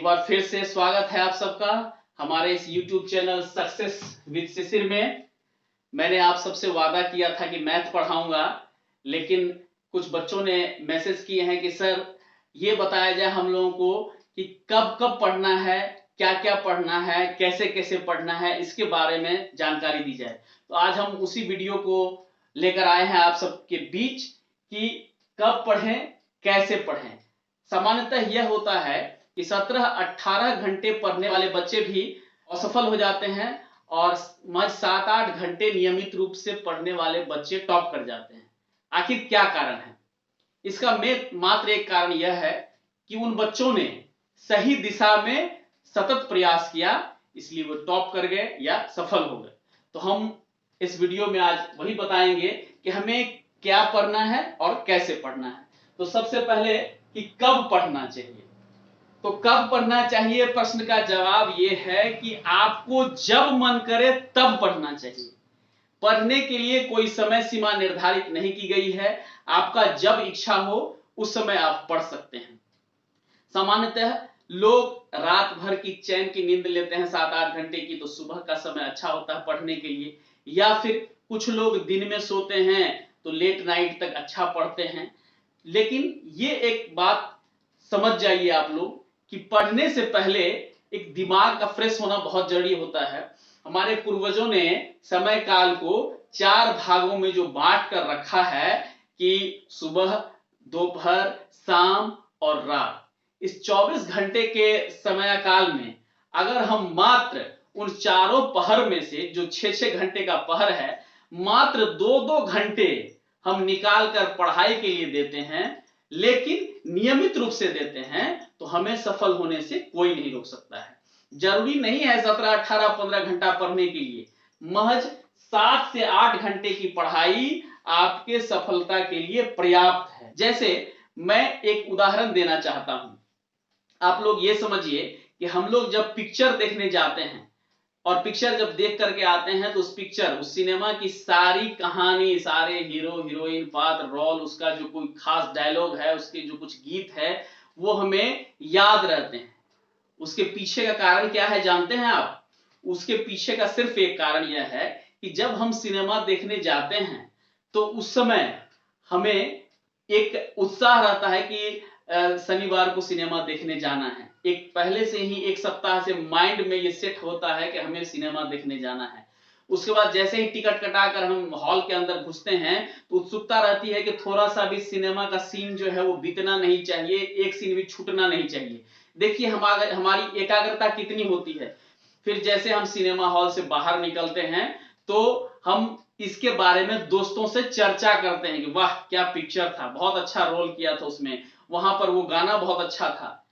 बार फिर से स्वागत है आप सबका हमारे इस YouTube चैनल सक्सेस विद शिशिर में। मैंने आप सबसे वादा किया था कि मैथ पढ़ाऊंगा, लेकिन कुछ बच्चों ने मैसेज किए हैं कि सर ये बताया जाए हम लोगों को कि कब कब पढ़ना है, क्या क्या पढ़ना है, कैसे कैसे पढ़ना है, इसके बारे में जानकारी दी जाए। तो आज हम उसी वीडियो को लेकर आए हैं आप सबके बीच कि कब पढ़ें, कैसे पढ़ें। सामान्यतः यह होता है कि 17-18 घंटे पढ़ने वाले बच्चे भी असफल हो जाते हैं और 7-8 घंटे नियमित रूप से पढ़ने वाले बच्चे टॉप कर जाते हैं। आखिर क्या कारण है? इसका मात्र एक कारण यह है कि उन बच्चों ने सही दिशा में सतत प्रयास किया, इसलिए वो टॉप कर गए या सफल हो गए। तो हम इस वीडियो में आज वही बताएंगे कि हमें क्या पढ़ना है और कैसे पढ़ना है। तो सबसे पहले कि कब पढ़ना चाहिए। तो कब पढ़ना चाहिए प्रश्न का जवाब यह है कि आपको जब मन करे तब पढ़ना चाहिए। पढ़ने के लिए कोई समय सीमा निर्धारित नहीं की गई है। आपका जब इच्छा हो उस समय आप पढ़ सकते हैं। सामान्यतः लोग रात भर की चैन की नींद लेते हैं 7-8 घंटे की, तो सुबह का समय अच्छा होता है पढ़ने के लिए। या फिर कुछ लोग दिन में सोते हैं तो लेट नाइट तक अच्छा पढ़ते हैं। लेकिन ये एक बात समझ जाइए आप लोग कि पढ़ने से पहले एक दिमाग का फ्रेश होना बहुत जरूरी होता है। हमारे पूर्वजों ने समय काल को 4 भागों में जो बांट कर रखा है कि सुबह, दोपहर, शाम और रात। इस 24 घंटे के समय काल में अगर हम मात्र उन चारों पहर में से, जो 6-6 घंटे का पहर है, मात्र 2-2 घंटे हम निकाल कर पढ़ाई के लिए देते हैं, लेकिन नियमित रूप से देते हैं, तो हमें सफल होने से कोई नहीं रोक सकता है। जरूरी नहीं है 17, 18, 15 घंटा पढ़ने के लिए। महज 7 से 8 घंटे की पढ़ाई आपके सफलता के लिए पर्याप्त है। जैसे मैं एक उदाहरण देना चाहता हूं। आप लोग ये समझिए कि हम लोग जब पिक्चर देखने जाते हैं और पिक्चर जब देख करके आते हैं, तो उस सिनेमा की सारी कहानी, सारे हीरो हीरोइन, पात्र, रोल, उसका जो कोई खास डायलॉग है, उसके जो कुछ गीत है, वो हमें याद रहते हैं। उसके पीछे का कारण क्या है जानते हैं आप? उसके पीछे का सिर्फ एक कारण यह है कि जब हम सिनेमा देखने जाते हैं तो उस समय हमें एक उत्साह रहता है कि शनिवार को सिनेमा देखने जाना है। एक पहले से ही एक सप्ताह से माइंड में ये सेट होता है कि हमें सिनेमा देखने जाना है। उसके बाद जैसे ही टिकट कटाकर हम हॉल के अंदर घुसते हैं तो उत्सुकता रहती है कि थोड़ा सा भी सिनेमा का सीन जो है वो बीतना नहीं चाहिए, एक सीन भी छूटना नहीं चाहिए। देखिए हमारी एकाग्रता कितनी होती है। फिर जैसे हम सिनेमा हॉल से बाहर निकलते हैं तो हम इसके बारे में दोस्तों से चर्चा करते हैं कि वाह क्या पिक्चर था, बहुत अच्छा रोल किया था उसमें, वहां पर वो गाना बहुत अच्छा था।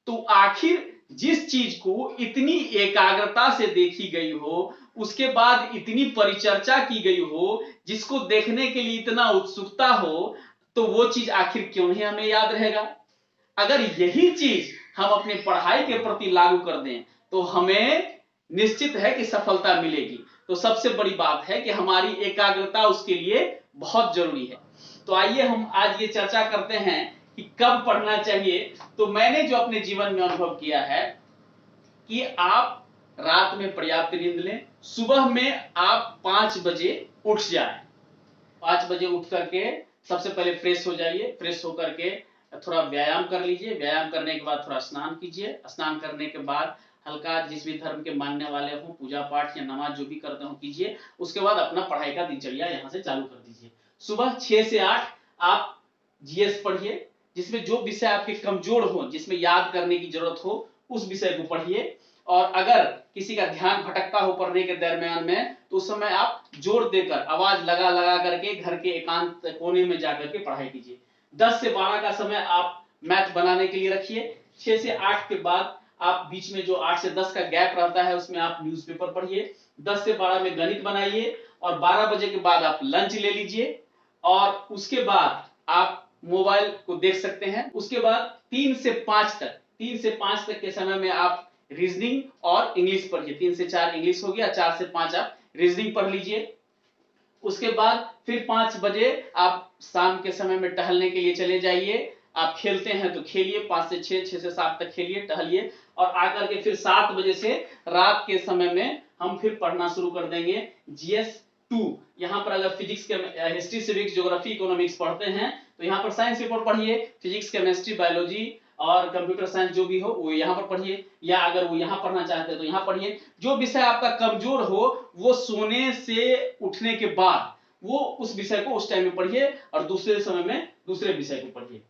तो आखिर जिस चीज को इतनी एकाग्रता से देखी गई हो, उसके बाद इतनी परिचर्चा की गई हो, जिसको देखने के लिए इतना उत्सुकता हो, तो वो चीज आखिर क्यों नहीं हमें याद रहेगा? अगर यही चीज हम अपनी पढ़ाई के प्रति लागू कर दें तो हमें निश्चित है कि सफलता मिलेगी। तो सबसे बड़ी बात है कि हमारी एकाग्रता उसके लिए बहुत जरूरी है। तो आइए हम आज ये चर्चा करते हैं कि कब पढ़ना चाहिए। तो मैंने जो अपने जीवन में अनुभव किया है कि आप रात में पर्याप्त नींद लें, सुबह में आप 5 बजे उठ जाएं। 5 बजे उठ करके सबसे पहले फ्रेश हो जाइए। फ्रेश होकर के थोड़ा व्यायाम कर लीजिए। व्यायाम करने के बाद थोड़ा स्नान कीजिए। स्नान करने के बाद हल्का, जिस भी धर्म के मानने वाले हो, पूजा पाठ या नमाज जो भी करते हो कीजिए। उसके बाद अपना पढ़ाई का दिनचर्या यहां से चालू कर दीजिए। सुबह 6 से 8 आप जीएस पढ़िए, जिसमें जो विषय आपके कमजोर हो, जिसमें याद करने की जरूरत हो, उस विषय को पढ़िए। और अगर किसी का ध्यान भटकता हो पढ़ने के दरमियान में, तो उस समय आप जोर देकर, आवाज लगा लगा करके घर के एकांत कोने में जाकर के पढ़ाई कीजिए। 10 से 12 का समय आप मैथ बनाने के लिए रखिए। 6 से 8 के बाद आप बीच में जो 8 से 10 का गैप रहता है, उसमें आप न्यूज़पेपर पढ़िए। 10 से 12 में गणित बनाइए और 12 बजे के बाद आप लंच ले लीजिए और उसके बाद आप मोबाइल को देख सकते हैं। उसके बाद 3 से 5 तक के समय में आप रीजनिंग और इंग्लिश पढ़िए। 3 से 4 इंग्लिश हो गया, 4 से 5 आप रीजनिंग पढ़ लीजिए। उसके बाद फिर 5 बजे आप शाम के समय में टहलने के लिए चले जाइए। आप खेलते हैं तो खेलिए, 5 से 6, 6 से 7 तक खेलिए, टहलिए, और आकर के फिर 7 बजे से रात के समय में हम फिर पढ़ना शुरू कर देंगे जीएस 2। यहाँ पर अगर physics, history, civics, geography, economics पढ़ते हैं तो यहाँ पर साइंस पेपर पढ़िए, फिजिक्स, केमिस्ट्री, बायोलॉजी और कंप्यूटर साइंस जो भी हो वो यहाँ पर पढ़िए, या अगर वो यहाँ पढ़ना चाहते हैं तो यहाँ पढ़िए। जो विषय आपका कमजोर हो वो सोने से उठने के बाद वो उस विषय को उस टाइम में पढ़िए, और दूसरे समय में दूसरे विषय को पढ़िए।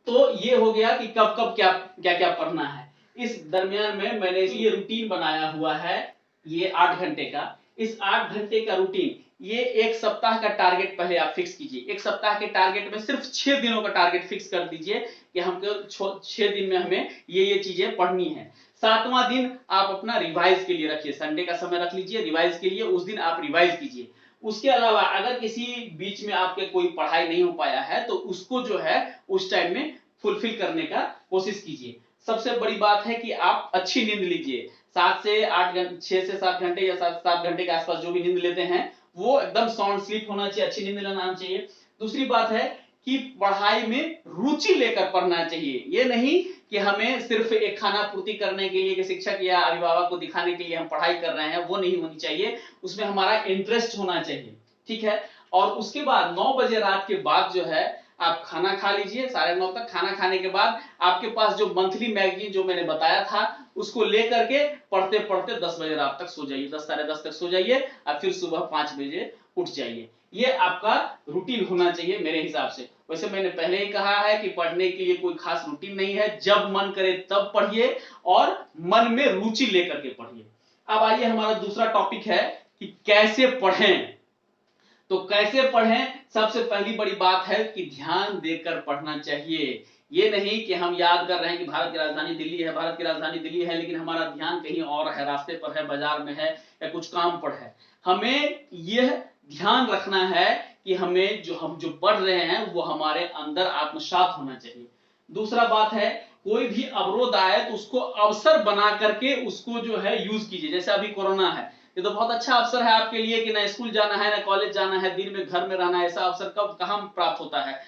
तो ये हो गया कि कब कब क्या क्या क्या पढ़ना है। इस दरमियान में मैंने ये रूटीन बनाया हुआ है, ये 8 घंटे का। इस 8 घंटे का रूटीन, ये एक सप्ताह का टारगेट पहले आप फिक्स कीजिए। एक सप्ताह के टारगेट में सिर्फ 6 दिनों का टारगेट फिक्स कर दीजिए कि हमको 6 दिन में हमें ये चीजें पढ़नी है। 7वां दिन आप अपना रिवाइज के लिए रखिए, संडे का समय रख लीजिए रिवाइज के लिए, उस दिन आप रिवाइज कीजिए। उसके अलावा अगर किसी बीच में आपके कोई पढ़ाई नहीं हो पाया है तो उसको जो है उस टाइम में फुलफिल करने का कोशिश कीजिए। सबसे बड़ी बात है कि आप अच्छी नींद लीजिए, 7 से 8 घंटे, 6 से 7 घंटे या 7 घंटे के आसपास जो भी नींद लेते हैं वो एकदम साउंड स्लीप होना चाहिए, अच्छी नींद लेना चाहिए। दूसरी बात है कि पढ़ाई में रुचि लेकर पढ़ना चाहिए। ये नहीं कि हमें सिर्फ एक खाना पूर्ति करने के लिए कि शिक्षक या अभिभावक को दिखाने के लिए हम पढ़ाई कर रहे हैं, वो नहीं होनी चाहिए। उसमें हमारा इंटरेस्ट होना चाहिए, ठीक है। और उसके बाद 9 बजे रात के बाद जो है आप खाना खा लीजिए, 9:30 तक। खाना खाने के बाद आपके पास जो मंथली मैगजीन जो मैंने बताया था उसको लेकर के पढ़ते पढ़ते 10 बजे रात तक सो जाइए, 10 साढ़े 10 तक सो जाइए, और फिर सुबह 5 बजे उठ जाइए। ये आपका रूटीन होना चाहिए मेरे हिसाब से। वैसे मैंने पहले ही कहा है कि पढ़ने के लिए कोई खास रूटीन नहीं है, जब मन करे तब पढ़िए और मन में रुचि लेकर के पढ़िए। अब आइए, हमारा दूसरा टॉपिक है कि कैसे पढ़ें। तो कैसे पढ़ें, सबसे पहली बड़ी बात है कि ध्यान देकर पढ़ना चाहिए। ये नहीं कि हम याद कर रहे हैं कि भारत की राजधानी दिल्ली है, भारत की राजधानी दिल्ली है, लेकिन हमारा ध्यान कहीं और है, रास्ते पर है, बाजार में है, या कुछ काम पर है। हमें यह ध्यान रखना है कि हम जो पढ़ रहे हैं वो हमारे अंदर आत्मसात होना चाहिए। दूसरा बात है, कोई भी अवरोध आए तो उसको अवसर बना करके उसको जो है यूज कीजिए। जैसे अभी कोरोना है, ये तो बहुत अच्छा अवसर है आपके लिए कि ना स्कूल जाना है, ना कॉलेज जाना है, दिन में घर में रहना है। ऐसा अवसर कब कहां प्राप्त होता है।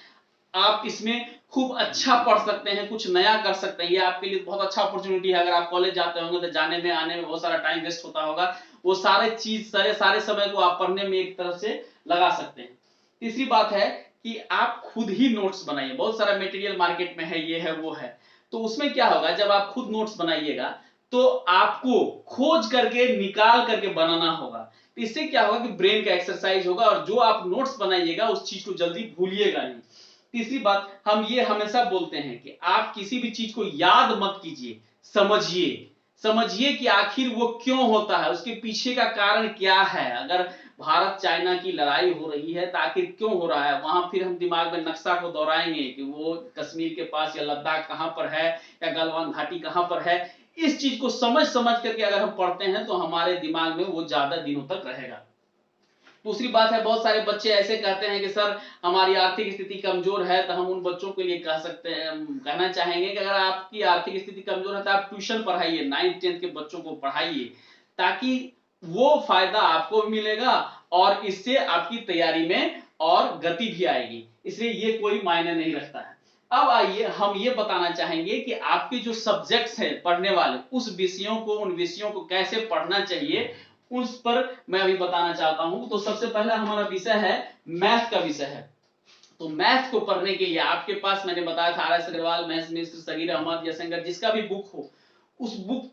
आप इसमें खूब अच्छा पढ़ सकते हैं, कुछ नया कर सकते हैं। ये आपके लिए बहुत अच्छा अपॉर्चुनिटी है। अगर आप कॉलेज जाते होंगे तो जाने में आने में बहुत सारा टाइम वेस्ट होता होगा, वो सारे समय को आप पढ़ने में एक तरफ से लगा सकते हैं। तीसरी बात है कि आप खुद ही नोट्स बनाइए। बहुत सारा मटेरियल मार्केट में है, ये है वो है, तो उसमें क्या होगा, जब आप खुद नोट्स बनाइएगा तो आपको खोज करके निकाल करके बनाना होगा। तो इससे क्या होगा कि ब्रेन का एक्सरसाइज होगा, और जो आप नोट्स बनाइएगा उस चीज को जल्दी भूलिएगा नहीं। तीसरी बात, हम ये हमेशा बोलते हैं कि आप किसी भी चीज को याद मत कीजिए, समझिए कि आखिर वो क्यों होता है, उसके पीछे का कारण क्या है। अगर भारत चाइना की लड़ाई हो रही है तो आखिर क्यों हो रहा है, वहां फिर हम दिमाग में नक्शा को दोहराएंगे कि वो कश्मीर के पास या लद्दाख कहां पर है, या गलवान घाटी कहां पर है। इस चीज को समझ करके अगर हम पढ़ते हैं तो हमारे दिमाग में वो ज्यादा दिनों तक रहेगा। दूसरी बात है, बहुत सारे बच्चे ऐसे कहते हैं कि सर हमारी आर्थिक स्थिति कमजोर है, तो हम उन बच्चों के लिए कहना चाहेंगे कि अगर आपकी आर्थिक स्थिति कमजोर है तो आप ट्यूशन पढ़ाइए, 9th 10th के बच्चों को पढ़ाइए, ताकि वो फायदा आपको भी मिलेगा और इससे आपकी तैयारी में और गति भी आएगी। इसलिए ये कोई मायने नहीं रखता है। अब आइए, हम ये बताना चाहेंगे कि आपके जो सब्जेक्ट्स हैं पढ़ने वाले, उन विषयों को कैसे पढ़ना चाहिए, उस पर मैं अभी बताना चाहता हूं। तो सबसे पहला हमारा विषय है मैथ का विषय है। तो मैथ को पढ़ने के लिए आपके पास, मैंने बताया था, RS Agarwal, maths mister, Sageer Ahmad, यशंकर, जिसका भी बुक हो उस बुक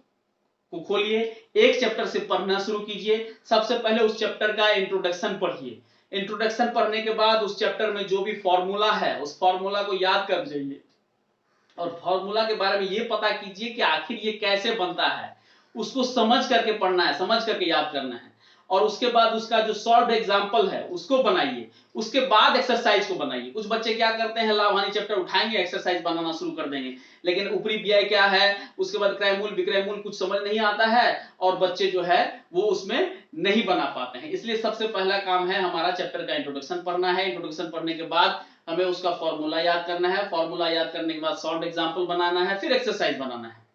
को खोलिए, एक चैप्टर से पढ़ना शुरू कीजिए। सबसे पहले उस चैप्टर का इंट्रोडक्शन पढ़िए। इंट्रोडक्शन पढ़ने के बाद उस चैप्टर में जो भी फॉर्मूला है उस फॉर्मूला को याद कर जाइए, और फॉर्मूला के बारे में ये पता कीजिए कि आखिर ये कैसे बनता है। उसको समझ करके पढ़ना है, समझ करके याद करना है। और उसके बाद उसका जो सॉल्व एग्जांपल है उसको बनाइए। उसके बाद एक्सरसाइज को बनाइए। कुछ बच्चे क्या करते हैं, लाभ हानि चैप्टर उठाएंगे, एक्सरसाइज बनाना शुरू कर देंगे, लेकिन ऊपरी व्यय क्या है, उसके बाद क्रय मूल विक्रय मूल कुछ समझ नहीं आता है, और बच्चे जो है वो उसमें नहीं बना पाते हैं। इसलिए सबसे पहला काम है हमारा चैप्टर का इंट्रोडक्शन पढ़ना है। इंट्रोडक्शन पढ़ने के बाद हमें उसका फॉर्मूला याद करना है। फॉर्मूला याद करने के बाद सॉल्व एग्जांपल बनाना है, फिर एक्सरसाइज बनाना है।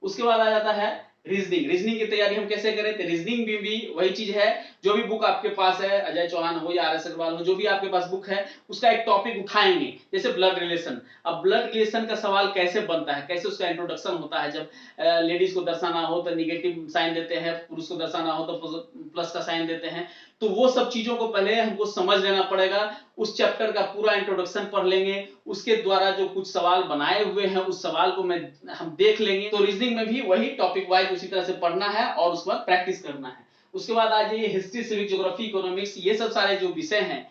उसके बाद आ जाता है रीजनिंग की तैयारी हम कैसे करें? तो रीजनिंग में भी वही चीज है, जो भी बुक आपके पास है, अजय चौहान हो या RS अग्रवाल हो, जो भी आपके पास बुक है उसका एक टॉपिक उठाएंगे। जैसे ब्लड रिलेशन, अब ब्लड रिलेशन का सवाल कैसे बनता है, कैसे उसका इंट्रोडक्शन होता है, जब लेडीज को दर्शाना हो तो निगेटिव साइन देते हैं, पुरुष को दर्शाना हो तो प्लस का साइन देते हैं। तो वो सब चीजों को पहले हमको समझ लेना पड़ेगा। उस चैप्टर का पूरा इंट्रोडक्शन पढ़ लेंगे, उसके द्वारा जो कुछ सवाल बनाए हुए हैं उस सवाल को हम देख लेंगे। तो रीजनिंग में भी वही टॉपिक वाइज उसी तरह से पढ़ना है और उसके बाद प्रैक्टिस करना है। उसके बाद आ जाइए हिस्ट्री, सिविक, ज्योग्राफी, इकोनॉमिक्स, ये सब सारे जो विषय हैं,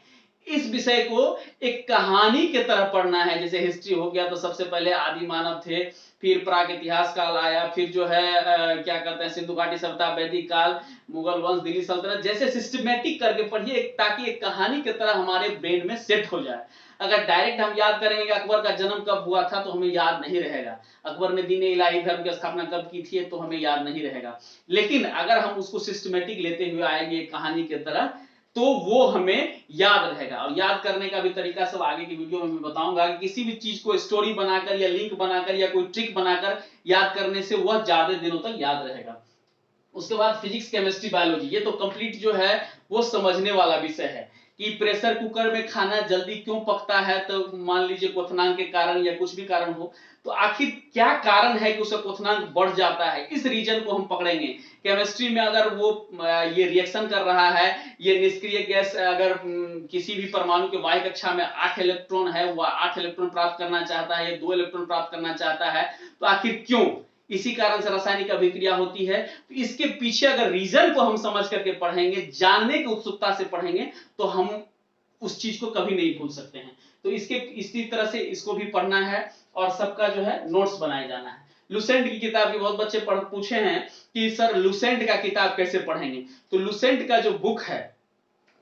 इस विषय को एक कहानी के तरह पढ़ना है। जैसे हिस्ट्री हो गया तो सबसे पहले आदि मानव थे, फिर प्राग इतिहास काल आया, फिर जो है क्या कहते हैं सिंधु घाटी सभ्यता, वैदिक काल, मुगल वंश, दिल्ली सल्तनत, जैसे सिस्टमेटिक करके पढ़िए ताकि एक कहानी की तरह हमारे ब्रेन में सेट हो जाए। अगर डायरेक्ट हम याद करेंगे कि अकबर का जन्म कब हुआ था तो हमें याद नहीं रहेगा, अकबर ने दीन इलाही धर्म की स्थापना कब की थी तो हमें याद नहीं रहेगा। लेकिन अगर हम उसको सिस्टमेटिक लेते हुए आएंगे कहानी की तरह तो वो हमें याद रहेगा। और याद करने का भी तरीका सब आगे की वीडियो में मैं बताऊंगा कि किसी भी चीज को स्टोरी बनाकर या लिंक बनाकर या कोई ट्रिक बनाकर याद करने से वह ज्यादा दिनों तक याद रहेगा। उसके बाद फिजिक्स, केमिस्ट्री, बायोलॉजी, ये तो कंप्लीट जो है वो समझने वाला विषय है कि प्रेशर कुकर में खाना जल्दी क्यों पकता है। तो मान लीजिए क्वथनांक के कारण या कुछ भी कारण हो, तो आखिर क्या कारण है कि उसका क्वथनांक बढ़ जाता है, इस रीजन को हम पकड़ेंगे। केमिस्ट्री में अगर वो ये रिएक्शन कर रहा है, ये निष्क्रिय गैस अगर किसी भी परमाणु के वाहक कक्षा में 8 इलेक्ट्रॉन है, वह 8 इलेक्ट्रॉन प्राप्त करना चाहता है या 2 इलेक्ट्रॉन प्राप्त करना चाहता है, तो आखिर क्यों, इसी कारण से रासायनिक अभिक्रिया होती है। तो इसके पीछे अगर रीजन को हम समझ करके पढ़ेंगे, जानने की उत्सुकता से पढ़ेंगे, तो हम उस चीज को कभी नहीं भूल सकते हैं। तो इसके इसी तरह से इसको भी पढ़ना है और सबका जो है नोट्स बनाए जाना है। लुसेंट की किताब भी बहुत बच्चे पूछे हैं कि सर लुसेंट का किताब कैसे पढ़ेंगे। तो लुसेंट का जो बुक है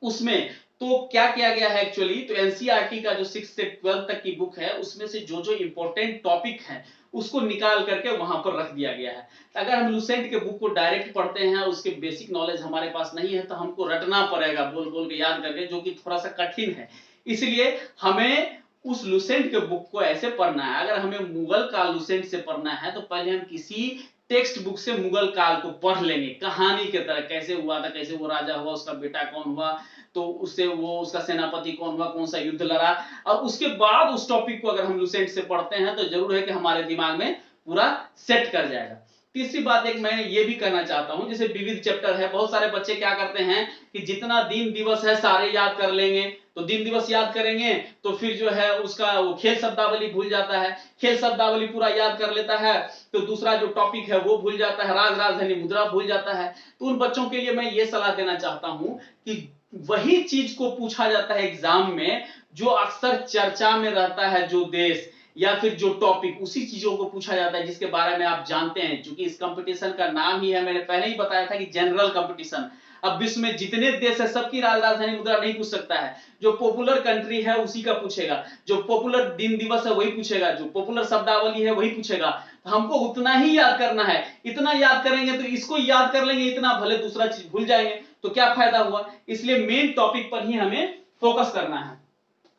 उसमें तो क्या किया गया है एक्चुअली, तो एनसीईआरटी का जो 6 से 12 तक की बुक है उसमें से जो जो इंपॉर्टेंट टॉपिक है उसको निकाल करके वहां पर रख दिया गया है। अगर हम लुसेंट के बुक को डायरेक्ट पढ़ते हैं, उसके बेसिक नॉलेज हमारे पास नहीं है, तो हमको रटना पड़ेगा बोल बोल के याद करके, जो कि थोड़ा सा कठिन है। इसलिए हमें उस लुसेंट के बुक को ऐसे पढ़ना है। अगर हमें मुगल काल लुसेंट से पढ़ना है तो पहले हम किसी टेक्स्ट बुक से मुगल काल को पढ़ लेंगे कहानी की तरह, कैसे हुआ था, कैसे वो राजा हुआ, उसका बेटा कौन हुआ, तो उससे वो उसका सेनापति कौन हुआ, कौन सा युद्ध लड़ा। और उसके बाद उस टॉपिक को अगर हम लुसेंट से पढ़ते हैं तो जरूर है कि हमारे दिमाग में पूरा सेट कर जाएगा। तीसरी बात एक मैं ये भी करना चाहता हूं, जैसे विविध चैप्टर है, बहुत सारे बच्चे क्या करते हैं कि जितना दिन दिवस है सारे याद कर लेंगे। तो दिन दिवस याद करेंगे तो फिर जो है उसका वो खेल शब्दावली भूल जाता है, खेल शब्दावली पूरा याद कर लेता है तो दूसरा जो टॉपिक है वो भूल जाता है, राज राजधानी मुद्रा भूल जाता है। तो उन बच्चों के लिए मैं ये सलाह देना चाहता हूं कि वही चीज को पूछा जाता है एग्जाम में जो अक्सर चर्चा में रहता है, जो देश या फिर जो टॉपिक, उसी चीजों को पूछा जाता है जिसके बारे में आप जानते हैं। क्योंकि इस कंपटीशन का नाम ही है, मैंने पहले ही बताया था कि जनरल कंपटीशन। अब विश्व में जितने देश है सबकी राजधानी मुद्रा नहीं पूछ सकता है, जो पॉपुलर कंट्री है उसी का पूछेगा, जो पॉपुलर दिन दिवस है वही पूछेगा, जो पॉपुलर शब्दावली है वही पूछेगा। तो हमको उतना ही याद करना है, इतना याद करेंगे तो इसको याद कर लेंगे इतना, भले दूसरा चीज भूल जाएंगे तो क्या फायदा हुआ। इसलिए मेन टॉपिक पर ही हमें फोकस करना है।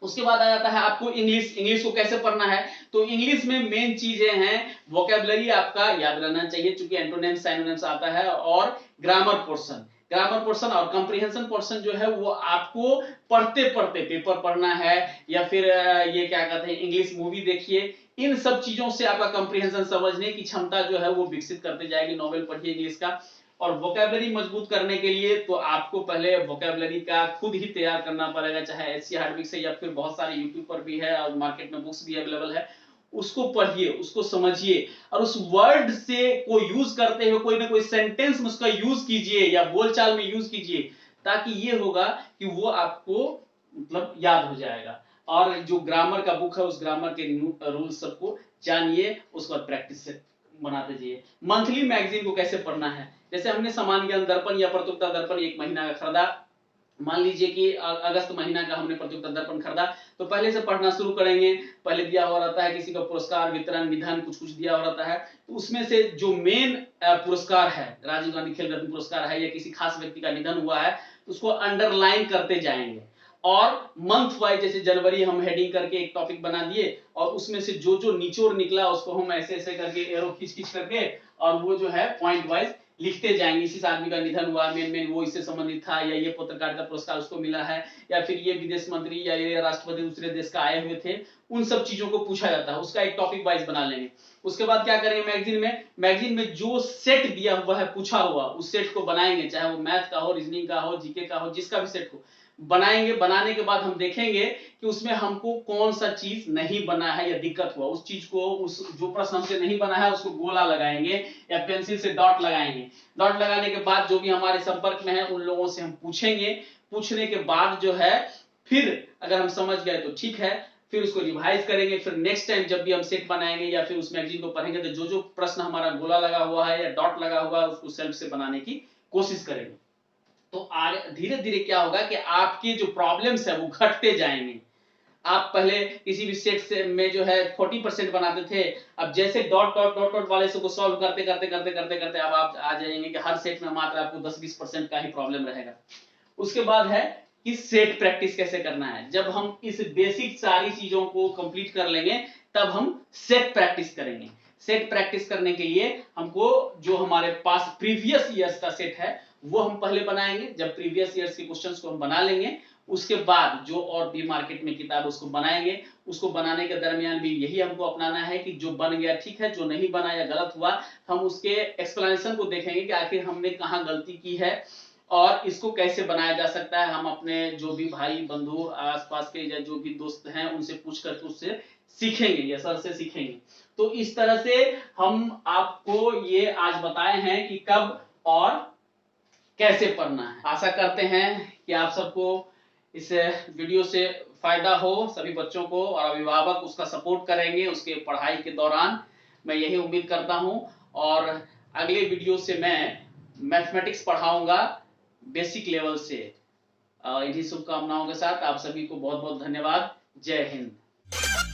उसके बाद आ जाता है आपको इंग्लिश। इंग्लिश को कैसे पढ़ना है, तो इंग्लिश में मेन चीजें हैं, वोकैबुलरी आपका याद रहना चाहिए चूंकि एंटोनिम्स साइनोनिम्स आता है, और ग्रामर पोर्शन और कंप्रीहेंशन पोर्शन जो है वो आपको पढ़ते पढ़ते पेपर पढ़ना है, या फिर ये क्या कहते हैं इंग्लिश मूवी देखिए। इन सब चीजों से आपका कंप्रीहेंशन समझने की क्षमता जो है वो विकसित करते जाएगी। नॉवेल पढ़िए इंग्लिश का। और वोकैबुलरी मजबूत करने के लिए तो आपको पहले वोकैबुलरी का खुद ही तैयार करना पड़ेगा, चाहे एचसी हार्डविक से या फिर बहुत सारे यूट्यूब पर भी है और मार्केट में बुक्स भी अवेलेबल है। उसको पढ़िए, उसको समझिए और उस वर्ड से को यूज करते हुए कोई ना कोई सेंटेंस में उसका यूज कीजिए या बोलचाल में यूज कीजिए, ताकि ये होगा कि वो आपको मतलब याद हो जाएगा। और जो ग्रामर का बुक है उस ग्रामर के रूल्स सबको जानिए, उसके बाद प्रैक्टिस से बनाते जाइए। मंथली मैगजीन को कैसे पढ़ना है, जैसे हमने सामान्य ज्ञान दर्पण या प्रतियोगिता दर्पण 1 महीना का खरीदा, मान लीजिए कि अगस्त महीना का हमने प्रतियोगिता दर्पण खरीदा, तो पहले से पढ़ना शुरू करेंगे। पहले दिया हुआ रहता है किसी का पुरस्कार वितरण निधन कुछ कुछ दिया हुआ रहता है, तो उसमें से जो मेन पुरस्कार है, राजीव गांधी खेल रत्न पुरस्कार है या किसी खास व्यक्ति का निधन हुआ है, उसको अंडरलाइन करते जाएंगे। और मंथ वाइज जैसे जनवरी हम हेडिंग करके एक टॉपिक बना दिए और उसमें से जो जो निचोड़ निकला उसको हम ऐसे ऐसे करके एरो खींच खींच करके और वो जो है पॉइंट वाइज लिखते जाएंगे, इस आदमी का निधन हुआ, मेन वो इससे संबंधित था, या ये पत्रकारिता पुरस्कार उसको मिला है, या फिर ये विदेश मंत्री या ये राष्ट्रपति दूसरे देश का आए हुए थे, उन सब चीजों को पूछा जाता है। उसका एक टॉपिक वाइज बना लेंगे। उसके बाद क्या करेंगे, मैगजीन में जो सेट दिया हुआ है, पूछा हुआ, उस सेट को बनाएंगे, चाहे वो मैथ का हो, रीजनिंग का हो, जीके का हो, जिसका भी सेट हो बनाएंगे। बनाने के बाद हम देखेंगे कि उसमें हमको कौन सा चीज नहीं बना है या दिक्कत हुआ, उस चीज को, उस जो प्रश्न हमसे नहीं बना है उसको गोला लगाएंगे या पेंसिल से डॉट लगाएंगे। डॉट लगाने के बाद जो भी हमारे संपर्क में है उन लोगों से हम पूछेंगे। पूछने के बाद जो है फिर अगर हम समझ गए तो ठीक है, फिर उसको रिवाइज करेंगे। फिर नेक्स्ट टाइम जब भी हम सेट बनाएंगे या फिर उस मैगजीन को पढ़ेंगे तो जो प्रश्न हमारा गोला लगा हुआ है या डॉट लगा हुआ है उसको सेल्फ से बनाने की कोशिश करेंगे। तो धीरे धीरे क्या होगा कि आपकी जो प्रॉब्लम्स है वो घटते जाएंगे। आप पहले किसी भी सेट से में जो है 40% बनाते थे, अब जैसे डॉट डॉट डॉट डॉट वाले को सॉल्व करते करते करते करते करते अब आप आ जाएंगे कि हर सेट में मात्र आपको 10-20% का ही प्रॉब्लम रहेगा। उसके बाद है कि सेट प्रैक्टिस कैसे करना है। जब हम इस बेसिक सारी चीजों को कंप्लीट कर लेंगे तब हम सेट प्रैक्टिस करेंगे। सेट प्रैक्टिस करने के लिए हमको जो हमारे पास प्रीवियस ईयर्स का सेट है वो हम पहले बनाएंगे। जब प्रीवियस ईयर्स के क्वेश्चंस को हम बना लेंगे उसके बाद जो और भी मार्केट में किताब उसको बनाएंगे। उसको बनाने के दरमियान भी यही हमको अपनाना है कि जो बन गया ठीक है, जो नहीं बना या गलत हुआ हम उसके एक्सप्लेनेशन को देखेंगे कि आखिर हमने कहां गलती की है और इसको कैसे बनाया जा सकता है। हम अपने जो भी भाई बंधु आसपास के या जो भी दोस्त हैं उनसे पूछ करके उससे सीखेंगे या सर से सीखेंगे। तो इस तरह से हम आपको ये आज बताए हैं कि कब और कैसे पढ़ना है। आशा करते हैं कि आप सबको इस वीडियो से फायदा हो, सभी बच्चों को, और अभिभावक उसका सपोर्ट करेंगे उसके पढ़ाई के दौरान, मैं यही उम्मीद करता हूं। और अगले वीडियो से मैं मैथमेटिक्स पढ़ाऊंगा बेसिक लेवल से। इन्हीं शुभकामनाओं के साथ आप सभी को बहुत बहुत धन्यवाद। जय हिंद।